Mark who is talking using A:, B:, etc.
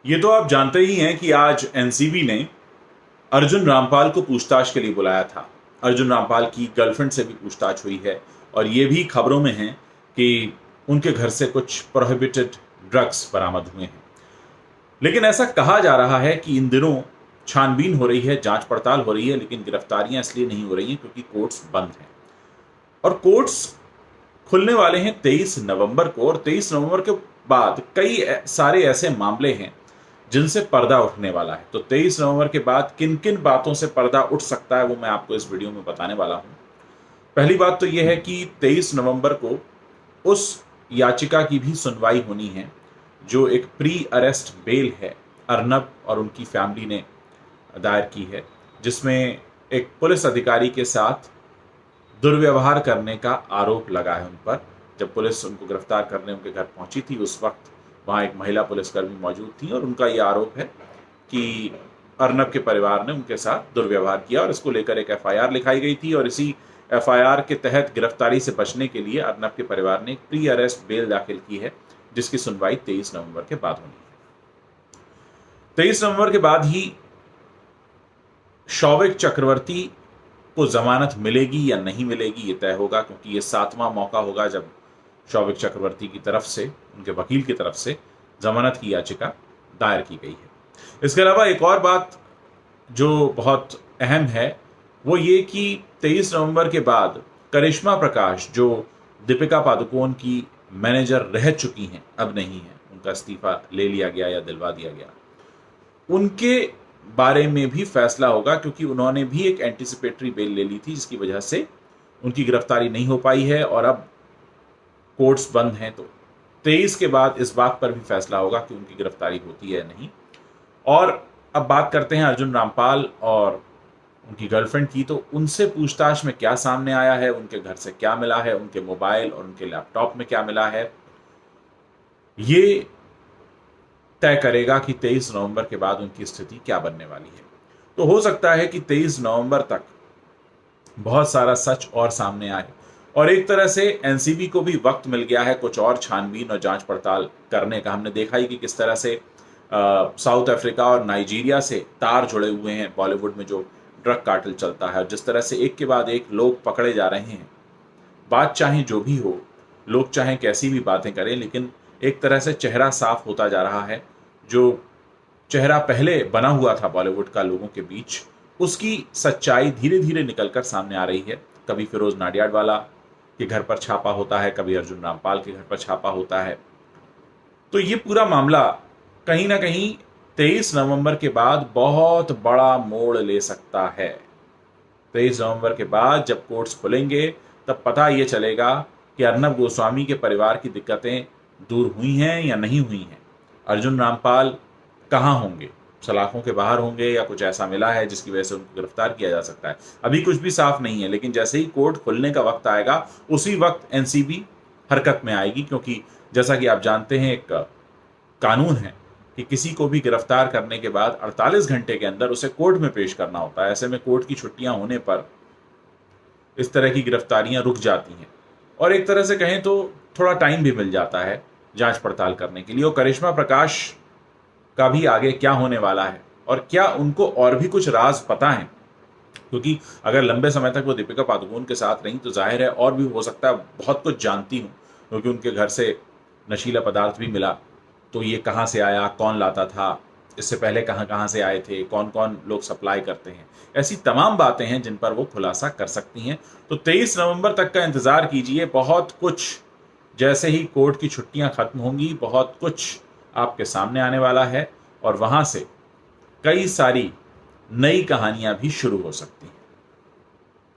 A: ये तो आप जानते ही हैं कि आज एनसीबी ने अर्जुन रामपाल को पूछताछ के लिए बुलाया था। अर्जुन रामपाल की गर्लफ्रेंड से भी पूछताछ हुई है और ये भी खबरों में है कि उनके घर से कुछ प्रोहिबिटेड ड्रग्स बरामद हुए हैं। लेकिन ऐसा कहा जा रहा है कि इन दिनों छानबीन हो रही है, जांच पड़ताल हो रही है, लेकिन गिरफ्तारियां इसलिए नहीं हो रही हैं क्योंकि कोर्ट्स बंद हैं। और कोर्ट्स खुलने वाले हैं 23 नवंबर को, और 23 नवंबर के बाद कई सारे ऐसे मामले हैं जिनसे पर्दा उठने वाला है। तो 23 नवंबर के बाद किन किन बातों से पर्दा उठ सकता है वो मैं आपको इस वीडियो में बताने वाला हूं। पहली बात तो यह है कि 23 नवंबर को उस याचिका की भी सुनवाई होनी है जो एक प्री अरेस्ट बेल है अर्नब और उनकी फैमिली ने दायर की है, जिसमें एक पुलिस अधिकारी के साथ दुर्व्यवहार करने का आरोप लगा है उन पर। जब पुलिस उनको गिरफ्तार करने उनके घर पहुंची थी उस वक्त वहाँ एक महिला पुलिसकर्मी मौजूद थी और उनका यह आरोप है कि अर्नब के परिवार ने उनके साथ दुर्व्यवहार किया और इसको लेकर एक एफआईआर लिखाई गई थी। और इसी एफआईआर के तहत गिरफ्तारी से बचने के लिए अर्नब के परिवार ने एक प्री अरेस्ट बेल दाखिल की है, जिसकी सुनवाई 23 नवंबर के बाद होनी है। 23 नवंबर के बाद ही शौविक चक्रवर्ती को जमानत मिलेगी या नहीं मिलेगी ये तय होगा, क्योंकि ये 7वां मौका होगा जब शौविक चक्रवर्ती की तरफ से, उनके वकील की तरफ से जमानत की याचिका दायर की गई है। इसके अलावा एक और बात जो बहुत अहम है वो ये कि 23 नवंबर के बाद करिश्मा प्रकाश, जो दीपिका पादुकोण की मैनेजर रह चुकी हैं, अब नहीं है, उनका इस्तीफा ले लिया गया या दिलवा दिया गया, उनके बारे में भी फैसला होगा, क्योंकि उन्होंने भी एक एंटीसिपेटरी बेल ले ली थी जिसकी वजह से उनकी गिरफ्तारी नहीं हो पाई है और अब कोर्ट्स बंद हैं। तो 23 के बाद इस बात पर भी फैसला होगा कि उनकी गिरफ्तारी होती है या नहीं। और अब बात करते हैं अर्जुन रामपाल और उनकी गर्लफ्रेंड की। तो उनसे पूछताछ में क्या सामने आया है, उनके घर से क्या मिला है, उनके मोबाइल और उनके लैपटॉप में क्या मिला है, ये तय करेगा कि 23 नवंबर के बाद उनकी स्थिति क्या बनने वाली है। तो हो सकता है कि 23 नवंबर तक बहुत सारा सच और सामने आए और एक तरह से एनसीबी को भी वक्त मिल गया है कुछ और छानबीन और जांच पड़ताल करने का। हमने देखा ही कि किस तरह से साउथ अफ्रीका और नाइजीरिया से तार जुड़े हुए हैं बॉलीवुड में जो ड्रग कार्टेल चलता है, और जिस तरह से एक के बाद एक लोग पकड़े जा रहे हैं। बात चाहे जो भी हो, लोग चाहे कैसी भी बातें करें, लेकिन एक तरह से चेहरा साफ होता जा रहा है। जो चेहरा पहले बना हुआ था बॉलीवुड का लोगों के बीच, उसकी सच्चाई धीरे धीरे निकलकर सामने आ रही है। कभी फिरोज नाडियाडवाला के घर पर छापा होता है, कभी अर्जुन रामपाल के घर पर छापा होता है। तो ये पूरा मामला कहीं ना कहीं 23 नवंबर के बाद बहुत बड़ा मोड़ ले सकता है। 23 नवंबर के बाद जब कोर्ट्स खुलेंगे तब पता ये चलेगा कि अर्नब गोस्वामी के परिवार की दिक्कतें दूर हुई हैं या नहीं हुई हैं। अर्जुन रामपाल कहाँ होंगे, सलाखों के बाहर होंगे या कुछ ऐसा मिला है जिसकी वजह से उनको गिरफ्तार किया जा सकता है, अभी कुछ भी साफ नहीं है। लेकिन जैसे ही कोर्ट खुलने का वक्त आएगा उसी वक्त एनसीबी हरकत में आएगी, क्योंकि जैसा कि आप जानते हैं एक कानून है कि किसी को भी गिरफ्तार करने के बाद 48 घंटे के अंदर उसे कोर्ट में पेश करना होता है। ऐसे में कोर्ट की छुट्टियां होने पर इस तरह की गिरफ्तारियां रुक जाती हैं और एक तरह से कहें तो थोड़ा टाइम भी मिल जाता है जांच पड़ताल करने के लिए। और करिश्मा प्रकाश का भी आगे क्या होने वाला है और क्या उनको और भी कुछ राज पता है, क्योंकि अगर लंबे समय तक वो दीपिका पादुकोण के साथ रही तो जाहिर है और भी हो सकता है बहुत कुछ जानती हूँ, क्योंकि उनके घर से नशीला पदार्थ भी मिला। तो ये कहाँ से आया, कौन लाता था, इससे पहले कहाँ कहाँ से आए थे, कौन कौन लोग सप्लाई करते हैं, ऐसी तमाम बातें हैं जिन पर वो खुलासा कर सकती हैं। तो 23 नवंबर तक का इंतज़ार कीजिए। बहुत कुछ जैसे ही कोर्ट की छुट्टियां खत्म होंगी बहुत कुछ आपके सामने आने वाला है और वहाँ से कई सारी नई कहानियां भी शुरू हो सकती हैं।